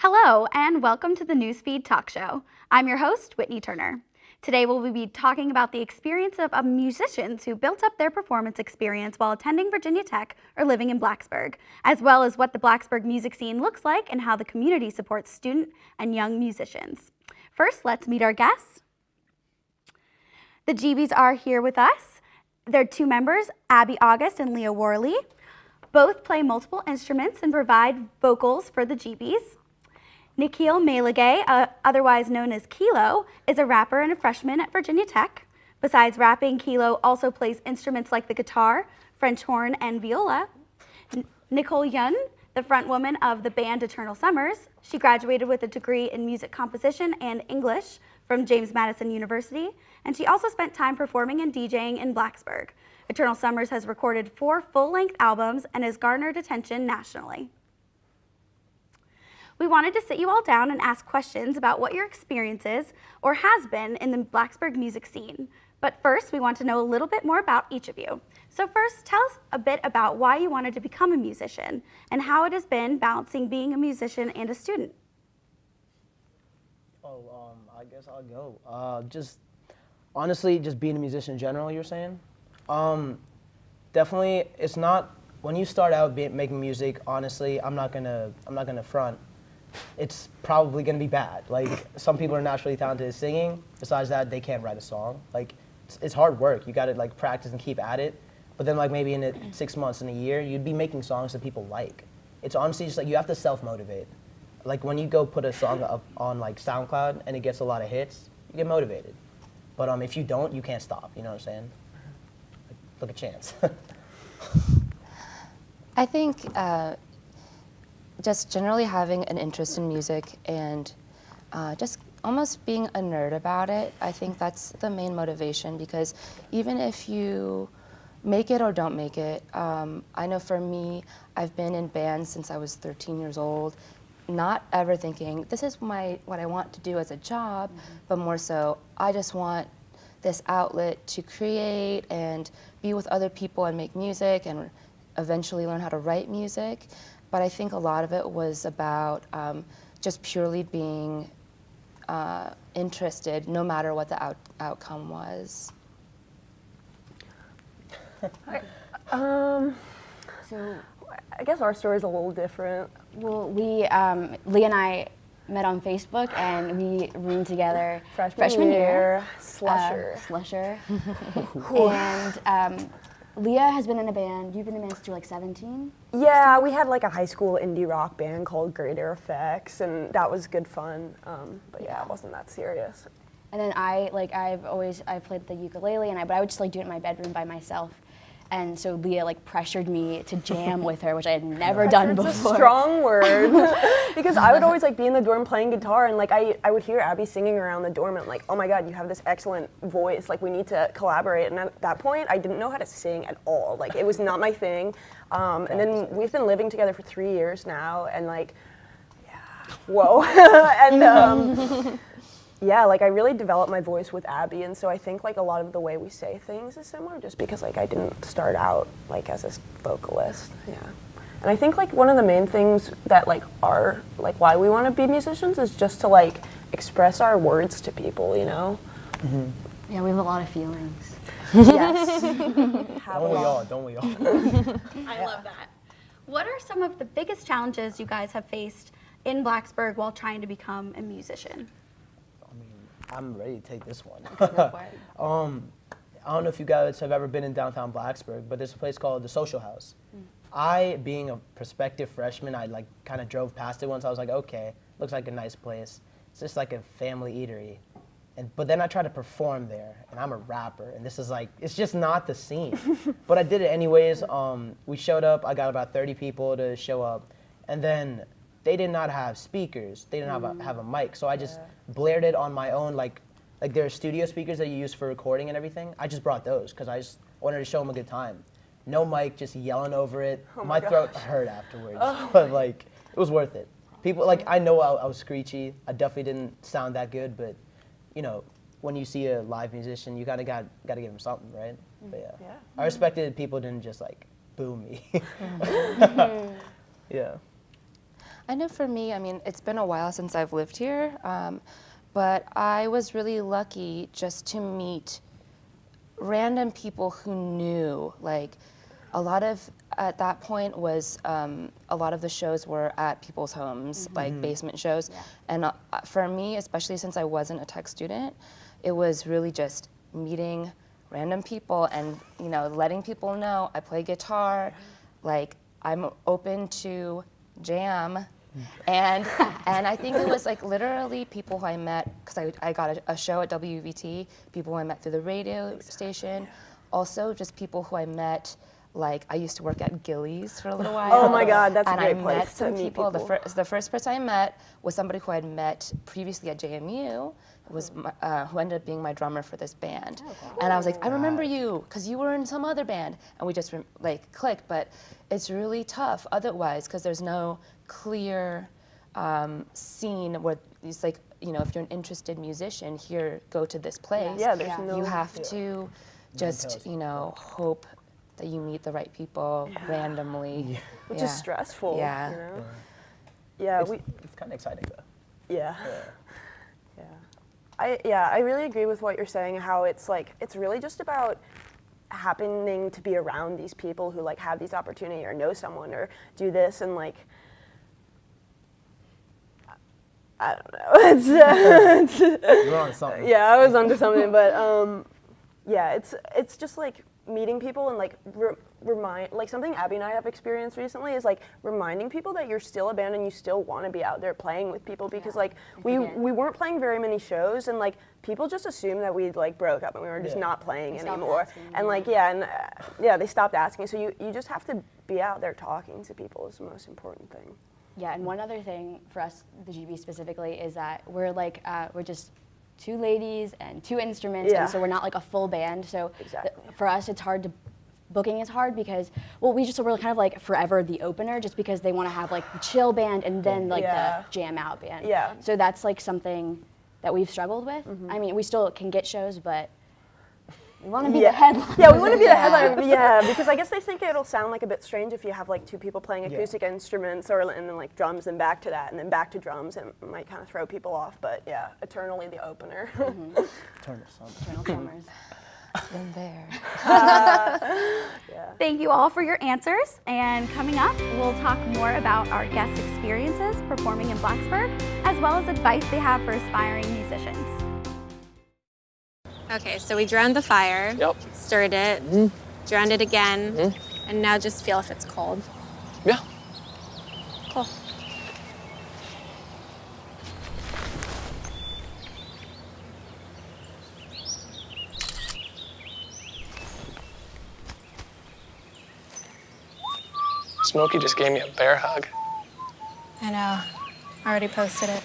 Hello, and welcome to the Newsfeed Talk Show. I'm your host, Whitney Turner. Today we'll be talking about the experience of musicians who built up their performance experience while attending Virginia Tech or living in Blacksburg, as well as what the Blacksburg music scene looks like and how the community supports student and young musicians. First, let's meet our guests. The GBs are here with us. They're two members, Abby August and Leah Worley. Both play multiple instruments and provide vocals for the GBs. Nikhil Maligay, otherwise known as Kilo, is a rapper and a freshman at Virginia Tech. Besides rapping, Kilo also plays instruments like the guitar, French horn, and viola. Nicole Yun, the frontwoman of the band Eternal Summers, she graduated with a degree in music composition and English from James Madison University, and she also spent time performing and DJing in Blacksburg. Eternal Summers has recorded 4 full-length albums and has garnered attention nationally. We wanted to sit you all down and ask questions about what your experience is or has been in the Blacksburg music scene. But first, we want to know a little bit more about each of you. So first, tell us a bit about why you wanted to become a musician and how it has been balancing being a musician and a student. I guess I'll go. Honestly, just being a musician in general, you're saying? Definitely, it's not, when you start out making music, honestly, I'm not gonna front. It's probably gonna be bad. Like, some people are naturally talented at singing. Besides that, they can't write a song. Like, it's hard work. You gotta like practice and keep at it. But then like maybe in 6 months, in a year, you'd be making songs that people like. It's honestly just like, you have to self-motivate. Like when you go put a song up on like SoundCloud and it gets a lot of hits, you get motivated. But if you don't, you can't stop, you know what I'm saying? Like, look at Chance. I think just generally having an interest in music and just almost being a nerd about it, I think that's the main motivation, because even if you make it or don't make it, I know for me, I've been in bands since I was 13 years old, not ever thinking, this is what I want to do as a job, but more so, I just want this outlet to create and be with other people and make music and eventually learn how to write music. But I think a lot of it was about just purely being interested, no matter what the outcome was. So I guess our story is a little different. Well, Lee and I met on Facebook and we roomed together freshman year. Slusher. And Leah has been in a band. You've been in a band since you were like 17? Yeah, we had like a high school indie rock band called Greater Effects, and that was good fun. But yeah, it wasn't that serious. And then I've played the ukulele, but I would just like do it in my bedroom by myself. And so Leah like pressured me to jam with her, which I had never done before. It's a strong word. Because I would always like be in the dorm playing guitar, and like I would hear Abby singing around the dorm, and like, oh my God, you have this excellent voice. Like, we need to collaborate. And at that point, I didn't know how to sing at all. Like, it was not my thing. And then we've been living together for 3 years now, and like, yeah, whoa. And yeah, like I really developed my voice with Abby, and so I think like a lot of the way we say things is similar, just because like I didn't start out like as a vocalist. Yeah. And I think like one of the main things that like are like why we want to be musicians is just to like express our words to people, you know? Mm-hmm. Yeah, we have a lot of feelings. Yes. Don't we all? I love that. What are some of the biggest challenges you guys have faced in Blacksburg while trying to become a musician? I'm ready to take this one. Okay, go for it. I don't know if you guys have ever been in downtown Blacksburg, but there's a place called the Social House. I, being a prospective freshman, I like kind of drove past it once. I was like, okay, looks like a nice place. It's just like a family eatery. But then I tried to perform there, and I'm a rapper, and this is like, it's just not the scene. But I did it anyways. We showed up, I got about 30 people to show up, and then they did not have speakers. They didn't have a mic, so I just blared it on my own, like there are studio speakers that you use for recording and everything. I just brought those because I just wanted to show them a good time. No mic, just yelling over it. Oh my throat hurt afterwards, but like it was worth it. People like I know I was screechy. I definitely didn't sound that good, but you know when you see a live musician, you kind of got to give them something, right? But yeah. I respected people didn't just like boo me. Yeah. I know for me, I mean, it's been a while since I've lived here, but I was really lucky just to meet random people who knew, like, a lot of, at that point was, a lot of the shows were at people's homes, like basement shows. Yeah. And for me, especially since I wasn't a tech student, it was really just meeting random people and, you know, letting people know I play guitar, like, I'm open to jam. And I think it was like literally people who I met, because I got a show at WVT, people who I met through the radio station, also just people who I met, like I used to work at Gillies for a little while. Oh my God, that's a and great I place met to some meet people. people. The first person I met was somebody who I'd met previously at JMU, was who ended up being my drummer for this band. And I was like, I remember you, because you were in some other band. And we just like clicked, but it's really tough otherwise, because there's no clear scene where it's like, you know, if you're an interested musician, here, go to this place. Yeah, there's no. You have to just, you know, hope that you meet the right people randomly. Which is stressful. Yeah. You know? Yeah, It's kind of exciting though. Yeah. Yeah. I really agree with what you're saying, how it's like, it's really just about happening to be around these people who like have these opportunity or know someone or do this, and like, I don't know. It's, You were on something. yeah, I was onto something, but yeah, it's just like meeting people and like remind, like something Abby and I have experienced recently is like reminding people that you're still a band and you still want to be out there playing with people, because like we weren't playing very many shows, and like people just assumed that we like broke up and we were just not playing anymore, and like they stopped asking. So you just have to be out there talking to people is the most important thing. Yeah, and one other thing for us, the GB specifically, is that we're like we're just two ladies and two instruments, Yeah. and so we're not like a full band. So Exactly. for us, it's hard to booking is hard because we're kind of like forever the opener, just because they want to have like the chill band and then like the jam out band. Yeah. So that's like something that we've struggled with. I mean, we still can get shows, but we want to be the headliner. Yeah, we want to be the headliner. Yeah, because I guess they think it'll sound like a bit strange if you have like two people playing acoustic instruments, and then like drums and back to that, and then back to drums, and it might kind of throw people off. But yeah, eternally the opener. Turner Summers. Eternal Summers. Been there. Thank you all for your answers. And coming up, we'll talk more about our guest experiences performing in Blacksburg, as well as advice they have for aspiring musicians. Okay, so we drowned the fire, stirred it, drowned it again, and now just feel if it's cold. Yeah. Cool. Smokey just gave me a bear hug. I know. Already posted it.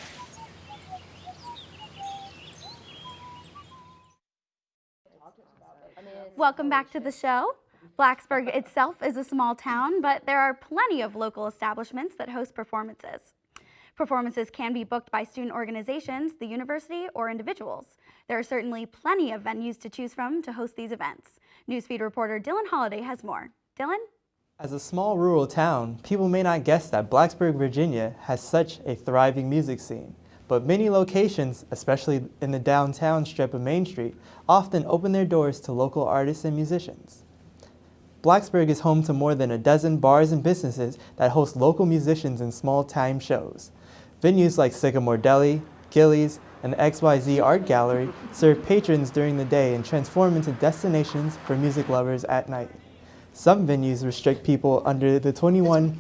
Welcome back to the show. Blacksburg itself is a small town, but there are plenty of local establishments that host performances. Performances can be booked by student organizations, the university, or individuals. There are certainly plenty of venues to choose from to host these events. Newsfeed reporter Dylan Holliday has more. Dylan? As a small rural town, people may not guess that Blacksburg, Virginia has such a thriving music scene. But many locations, especially in the downtown strip of Main Street, often open their doors to local artists and musicians. Blacksburg is home to more than a dozen bars and businesses that host local musicians and small-time shows. Venues like Sycamore Deli, Gillies, and the XYZ Art Gallery serve patrons during the day and transform into destinations for music lovers at night. Some venues restrict people under 21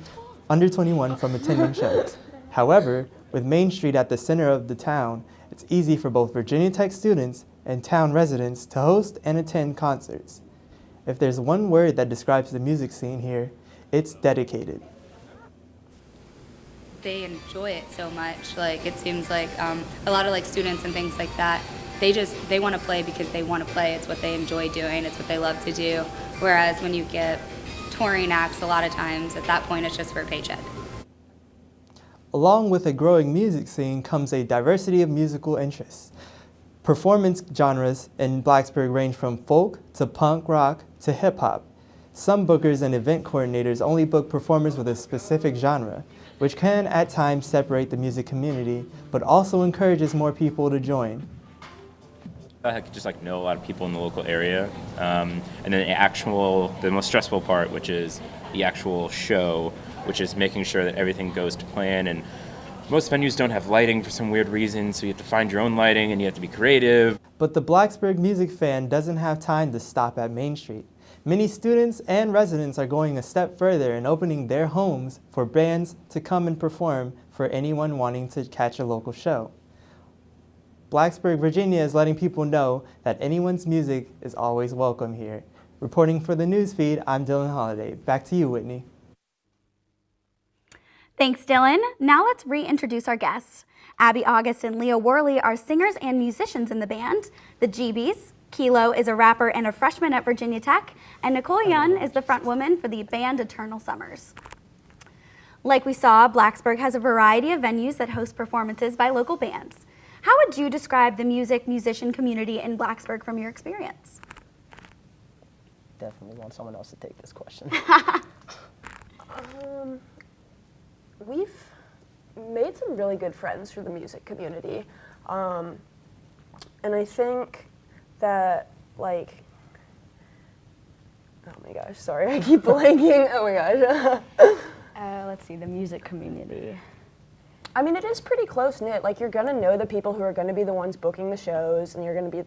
from attending shows. However, with Main Street at the center of the town, it's easy for both Virginia Tech students and town residents to host and attend concerts. If there's one word that describes the music scene here, it's dedicated. They enjoy it so much. Like, it seems like a lot of like students and things like that, they want to play because they want to play. It's what they enjoy doing. It's what they love to do. Whereas when you get touring acts, a lot of times at that point it's just for a paycheck. Along with a growing music scene comes a diversity of musical interests. Performance genres in Blacksburg range from folk to punk rock to hip hop. Some bookers and event coordinators only book performers with a specific genre, which can at times separate the music community, but also encourages more people to join. I could just know a lot of people in the local area, and then the most stressful part, which is the actual show, which is making sure that everything goes to plan. And most venues don't have lighting for some weird reason, so you have to find your own lighting and you have to be creative. But the Blacksburg music fan doesn't have time to stop at Main Street. Many students and residents are going a step further and opening their homes for bands to come and perform for anyone wanting to catch a local show. Blacksburg, Virginia is letting people know that anyone's music is always welcome here. Reporting for the newsfeed, I'm Dylan Holliday. Back to you, Whitney. Thanks, Dylan. Now let's reintroduce our guests. Abby August and Leah Worley are singers and musicians in the band, the GBs. Kilo is a rapper and a freshman at Virginia Tech, and Nicole Yun is the frontwoman for the band Eternal Summers. Like we saw, Blacksburg has a variety of venues that host performances by local bands. How would you describe the musician community in Blacksburg from your experience? Definitely want someone else to take this question. We've made some really good friends through the music community. And I think that, oh my gosh, sorry, I keep blanking. Oh my gosh. Let's see, the music community. I mean, it is pretty close-knit. You're gonna know the people who are gonna be the ones booking the shows, and you're gonna be,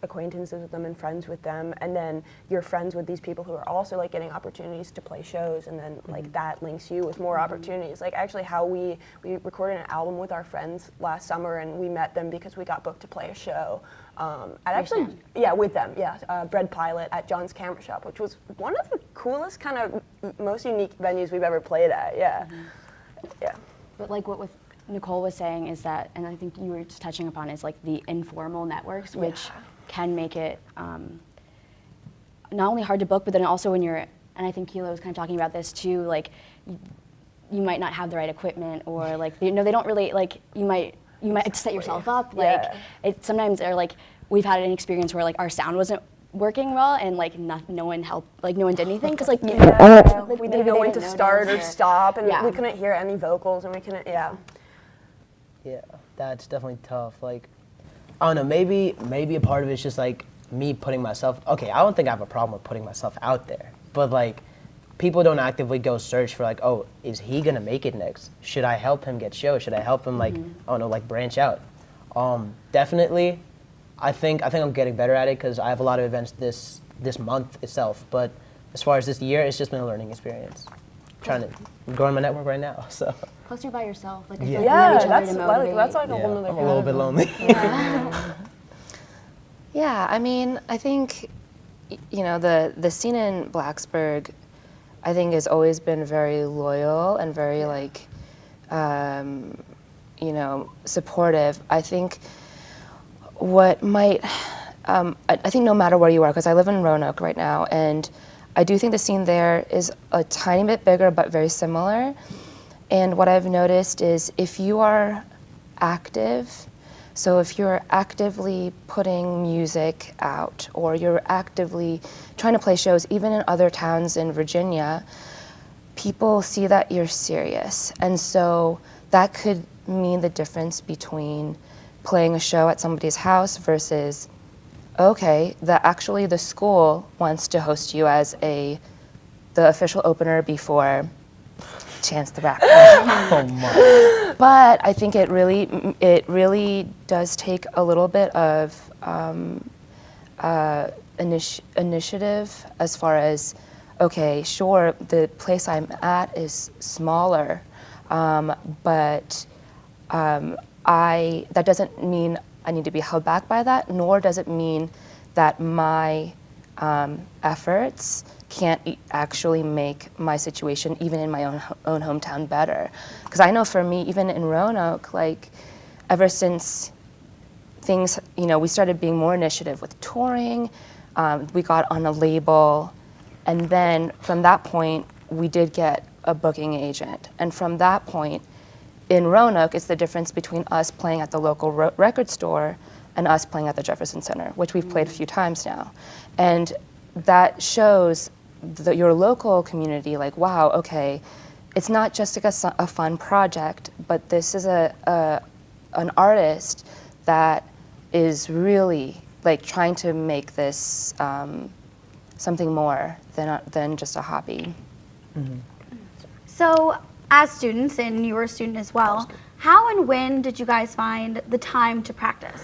acquaintances with them and friends with them, and then you're friends with these people who are also, getting opportunities to play shows, and then, that links you with more opportunities. Actually how we recorded an album with our friends last summer, and we met them because we got booked to play a show. With them, Bread Pilot at John's Camera Shop, which was one of the coolest, kind of most unique venues we've ever played at, yeah. But what Nicole was saying is that, and I think you were just touching upon, is the informal networks, which can make it not only hard to book, but then also when you're, and I think Kilo was kind of talking about this too, you might not have the right equipment, or they don't really, you might set yourself up, it sometimes, or we've had an experience where our sound wasn't working well, and no one helped, no one did anything, because we didn't know when to start or stop, and we couldn't hear any vocals, and we couldn't, Yeah, that's definitely tough. I don't know, maybe a part of it's just me putting myself, okay, I don't think I have a problem with putting myself out there, but people don't actively go search for oh, is he gonna make it next? Should I help him get shows? Should I help him I don't know, branch out? Definitely, I think I'm getting better at it because I have a lot of events this month itself, but as far as this year, it's just been a learning experience. I'm growing my network right now, so. Plus you're by yourself. That's a whole nother I'm a little bit lonely. Yeah, I mean, I think, the scene in Blacksburg, I think, has always been very loyal and very, supportive. I think what might, I think no matter where you are, because I live in Roanoke right now, and I do think the scene there is a tiny bit bigger, but very similar. And what I've noticed is if you are active, so if you're actively putting music out, or you're actively trying to play shows, even in other towns in Virginia, people see that you're serious. And so that could mean the difference between playing a show at somebody's house versus, okay, actually the school wants to host you as the official opener before Chance the Rapper. Oh my. But I think it really does take a little bit of initiative as far as, okay, sure, the place I'm at is smaller, but that doesn't mean I need to be held back by that, nor does it mean that my efforts can't actually make my situation, even in my own hometown, better. Because I know for me, even in Roanoke, ever since things, we started being more initiative with touring, we got on a label, and then from that point, we did get a booking agent. And from that point, in Roanoke, it's the difference between us playing at the local record store and us playing at the Jefferson Center, which we've played a few times now. And that shows your local community, like, wow, okay, it's not just like a fun project, but this is an artist that is really like trying to make this something more than just a hobby. So, as students, and you were a student as well, how and when did you guys find the time to practice?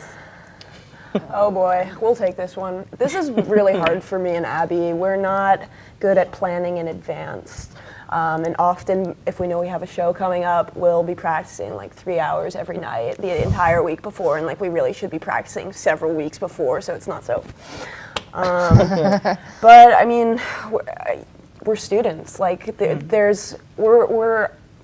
Oh boy, we'll take this one. This is really hard for me and Abby. We're not good at planning in advance. And often, if we know we have a show coming up, we'll be practicing like 3 hours every night the entire week before, and like we really should be practicing several weeks before, so it's not so. But I mean, we're students. Like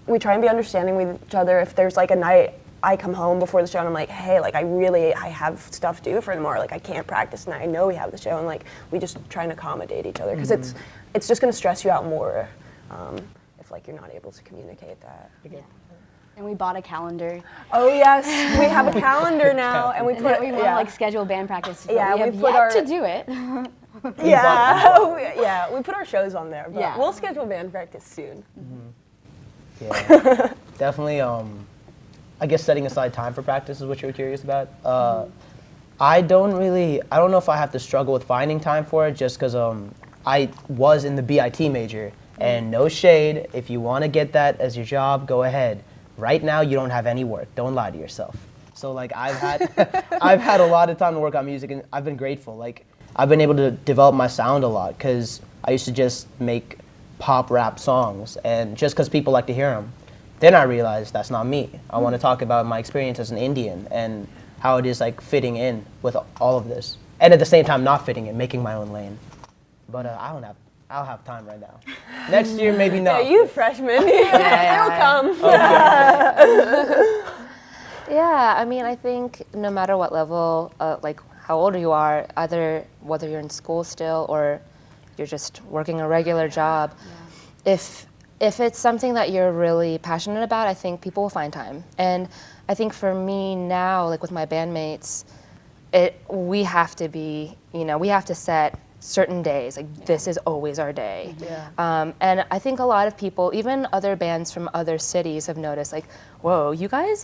we try and be understanding with each other. If there's like a night I come home before the show and I'm like, hey, like I have stuff to do for tomorrow. Like I can't practice tonight. I know we have the show, and like we just try and accommodate each other because it's just gonna stress you out more if like you're not able to communicate that. Yeah. And we bought a calendar. Oh yes, we have a calendar now, and we And put that we want to like schedule band practice. But Yeah, we we have put yet our- to do it. we put our shows on there, but Yeah. we'll schedule band practice soon. Yeah, definitely. I guess setting aside time for practice is what you were curious about. I don't know if I have to struggle with finding time for it, just because I was in the BIT major, and no shade, if you want to get that as your job, go ahead. Right now, you don't have any work. Don't lie to yourself. So like I've had a lot of time to work on music, and I've been grateful. Like I've been able to develop my sound a lot because I used to just make pop rap songs, and just because people like to hear them. Then I realized that's not me. I want to talk about my experience as an Indian and how it is like fitting in with all of this, and at the same time not fitting in, making my own lane. But I'll have time right now. Next year, maybe not. Yeah, you freshmen, it'll come. Yeah, I mean, I think no matter what level, like how old you are, either whether you're in school still or you're just working a regular job, if it's something that you're really passionate about, I think people will find time. And I think for me now, like with my bandmates, we have to be, we have to set certain days, like this is always our day. And I think a lot of people, even other bands from other cities, have noticed like, whoa, you guys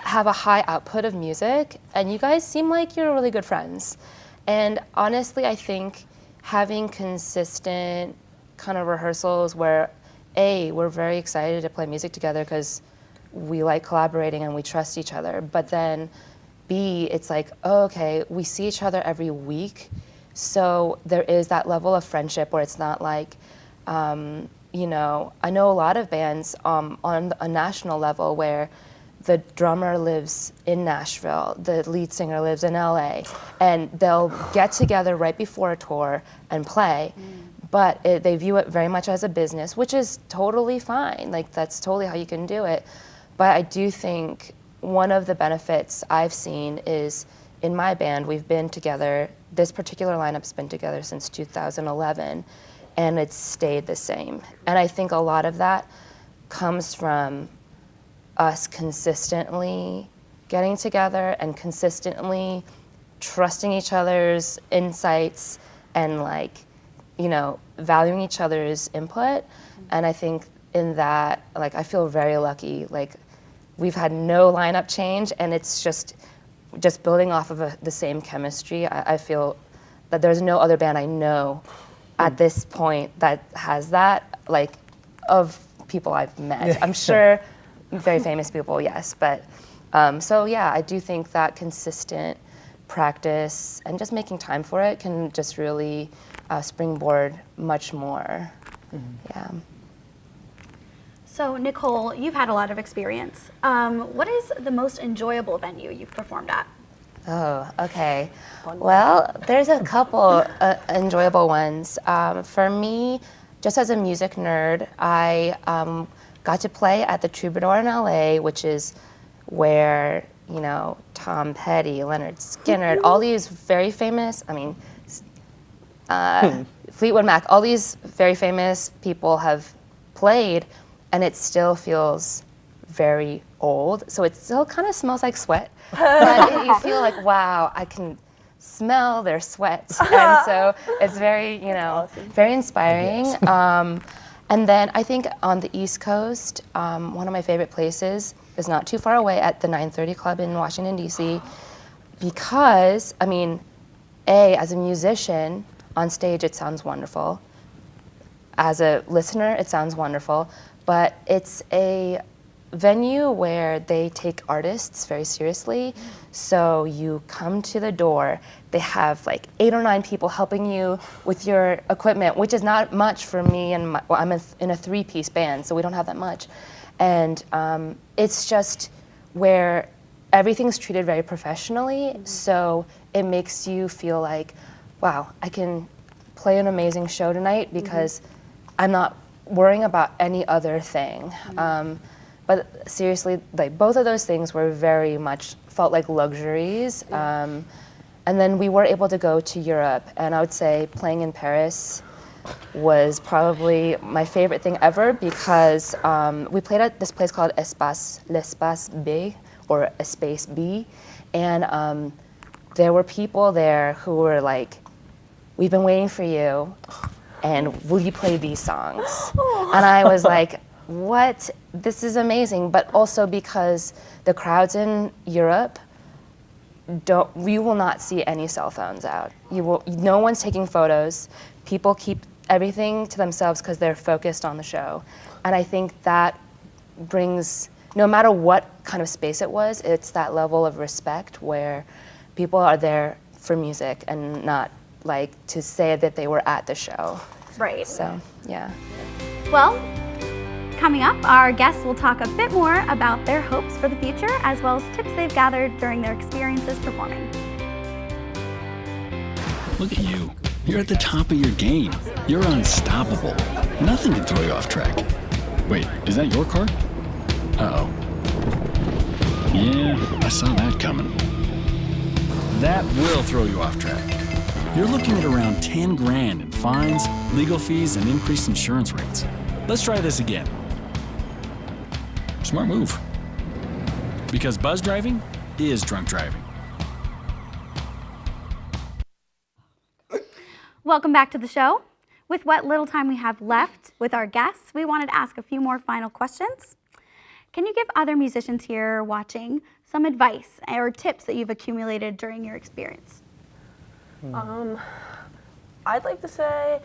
have a high output of music, and you guys seem like you're really good friends. And honestly, I think having consistent kind of rehearsals where we're very excited to play music together because we like collaborating and we trust each other, but then B, it's like, oh, okay, we see each other every week, so there is that level of friendship where it's not like, I know a lot of bands on a national level where the drummer lives in Nashville, the lead singer lives in LA, and they'll get together right before a tour and play, but they view it very much as a business, which is totally fine. Like, that's totally how you can do it. But I do think one of the benefits I've seen is in my band, we've been together, this particular lineup's been together since 2011, and it's stayed the same. And I think a lot of that comes from us consistently getting together and consistently trusting each other's insights and valuing each other's input. And I think in that, I feel very lucky. We've had no lineup change, and it's just building off of the same chemistry. I feel that there's no other band I know at this point that has that, of people I've met. I'm sure very famous people, yes, but so yeah, I do think that consistent practice and just making time for it can just really springboard much more. Yeah. So Nicole, you've had a lot of experience. What is the most enjoyable venue you've performed at? Oh, okay. Well, there's a couple enjoyable ones. For me, just as a music nerd, I got to play at the Troubadour in LA, which is where, Tom Petty, Leonard Skinner, all these very famous, Fleetwood Mac, all these very famous people have played, and it still feels very old. So it still kind of smells like sweat, but you feel like, wow, smell their sweat. And so it's very, very inspiring. And then I think on the East Coast, one of my favorite places is not too far away at the 930 Club in Washington, D.C. Because, as a musician, on stage it sounds wonderful. As a listener, it sounds wonderful. But it's a venue where they take artists very seriously. So you come to the door, they have like 8 or 9 people helping you with your equipment, which is not much for me, and I'm in a 3-piece band, so we don't have that much. And it's just where everything's treated very professionally, so it makes you feel like, wow, I can play an amazing show tonight because I'm not worrying about any other thing. But seriously, like both of those things were very much felt like luxuries. And then we were able to go to Europe, and I would say playing in Paris was probably my favorite thing ever because we played at this place called l'Espace B, or Espace B, and there were people there who were like, "We've been waiting for you, and will you play these songs?" And I was like, what? This is amazing. But also because the crowds in Europe, you will not see any cell phones out. No one's taking photos. People keep everything to themselves because they're focused on the show. And I think that brings, no matter what kind of space it was, it's that level of respect where people are there for music and not like to say that they were at the show. Right. So, yeah. Well, coming up, our guests will talk a bit more about their hopes for the future as well as tips they've gathered during their experiences performing. Look at you. You're at the top of your game. You're unstoppable. Nothing can throw you off track. Wait, is that your car? Uh-oh. Yeah, I saw that coming. That will throw you off track. You're looking at around 10 grand in fines, legal fees, and increased insurance rates. Let's try this again. Smart move. Because buzz driving is drunk driving. Welcome back to the show. With what little time we have left with our guests, we wanted to ask a few more final questions. Can you give other musicians here watching some advice or tips that you've accumulated during your experience? I'd like to say,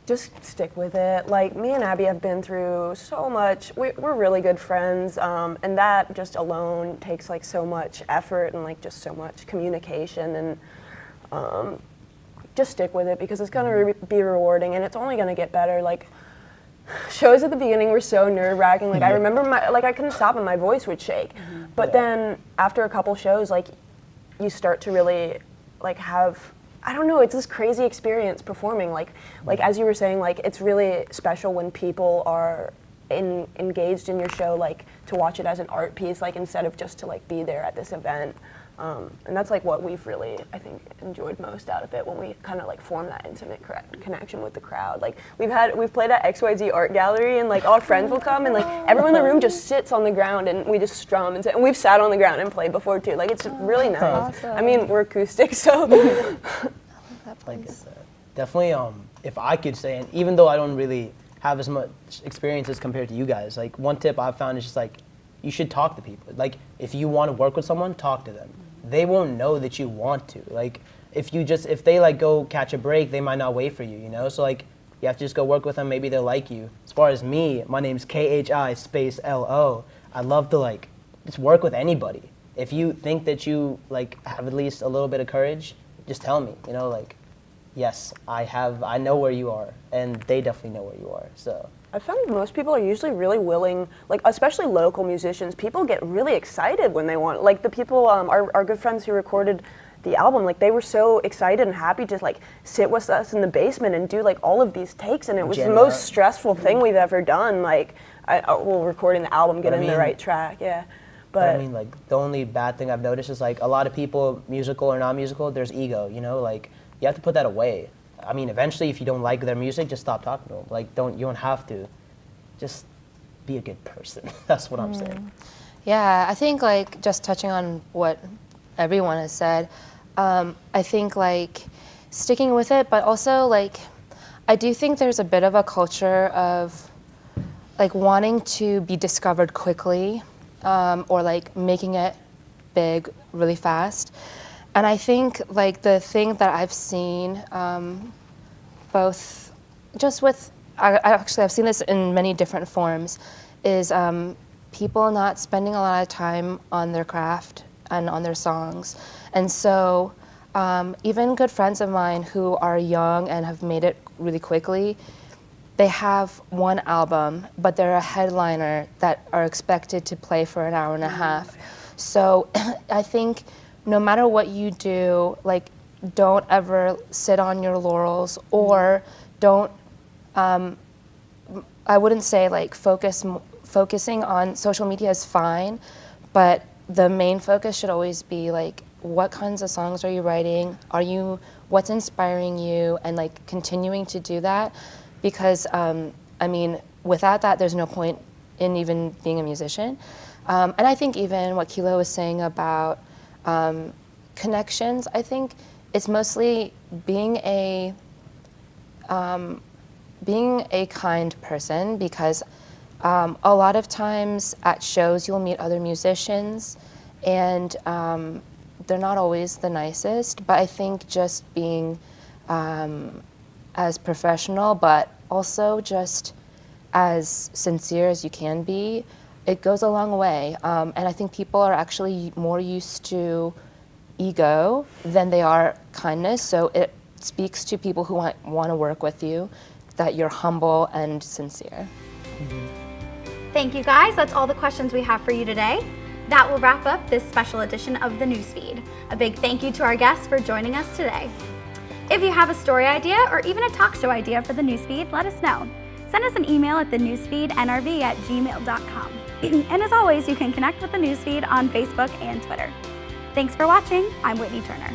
just stick with it. Like, me and Abby have been through so much. We're really good friends, and that just alone takes like so much effort and like just so much communication, and just stick with it because it's gonna be rewarding, and it's only gonna get better. Like, shows at the beginning were so nerve-wracking. Like, I remember I couldn't stop and my voice would shake. But then after a couple shows, like, you start to really like have, I don't know, it's this crazy experience performing. Like as you were saying, like, it's really special when people are engaged in your show, like, to watch it as an art piece, like, instead of just to like be there at this event. And that's like what we've really, I think, enjoyed most out of it, when we kind of like form that intimate connection with the crowd. Like, we've played at XYZ Art Gallery, and like all our friends will come, and like everyone in the room just sits on the ground, and we just strum and sit. And we've sat on the ground and played before too. Like, it's really nice. Awesome. I mean, we're acoustic, so. Like I said, definitely, if I could say, and even though I don't really have as much experience as compared to you guys, like, one tip I've found is just like, you should talk to people. Like, if you want to work with someone, talk to them. They won't know that you want to. Like, if they like go catch a break, they might not wait for you, you know? So like, you have to just go work with them, maybe they'll like you. As far as me, my name's KHI_LO. I love to like, just work with anybody. If you think that you like have at least a little bit of courage, just tell me, you know, like, yes, I know where you are, and they definitely know where you are, so. I found most people are usually really willing, like, especially local musicians, people get really excited when they want, like, the people, our good friends who recorded the album, like, they were so excited and happy to like sit with us in the basement and do like all of these takes, and it was the most stressful thing we've ever done, like, recording the album, getting the right track, yeah. But I mean, like, the only bad thing I've noticed is like a lot of people, musical or non-musical, there's ego, you know, like, you have to put that away. I mean, eventually, if you don't like their music, just stop talking to them. Like, you don't have to. Just be a good person. That's what I'm saying. Yeah, I think like just touching on what everyone has said, I think like sticking with it, but also like I do think there's a bit of a culture of like wanting to be discovered quickly, or like making it big really fast. And I think like the thing that I've seen, both just with, I've seen this in many different forms, is people not spending a lot of time on their craft and on their songs. And so even good friends of mine who are young and have made it really quickly, they have one album, but they're a headliner that are expected to play for an hour and a half. So I think no matter what you do, like, don't ever sit on your laurels, or don't, I wouldn't say like focusing on social media is fine, but the main focus should always be like, what kinds of songs are you writing? What's inspiring you? And like continuing to do that, because I mean, without that, there's no point in even being a musician. And I think even what Kilo was saying about connections, I think it's mostly being a kind person, because a lot of times at shows you'll meet other musicians, and they're not always the nicest, but I think just being as professional, but also just as sincere as you can be, it goes a long way. And I think people are actually more used to ego than they are kindness, so it speaks to people who want to work with you that you're humble and sincere. Thank you guys, that's all the questions we have for you today. That will wrap up this special edition of the Newsfeed. A big thank you to our guests for joining us today. If you have a story idea or even a talk show idea for the Newsfeed, let us know. Send us an email at thenewsfeednrv@gmail.com. And as always, you can connect with the Newsfeed on Facebook and Twitter. Thanks for watching. I'm Whitney Turner.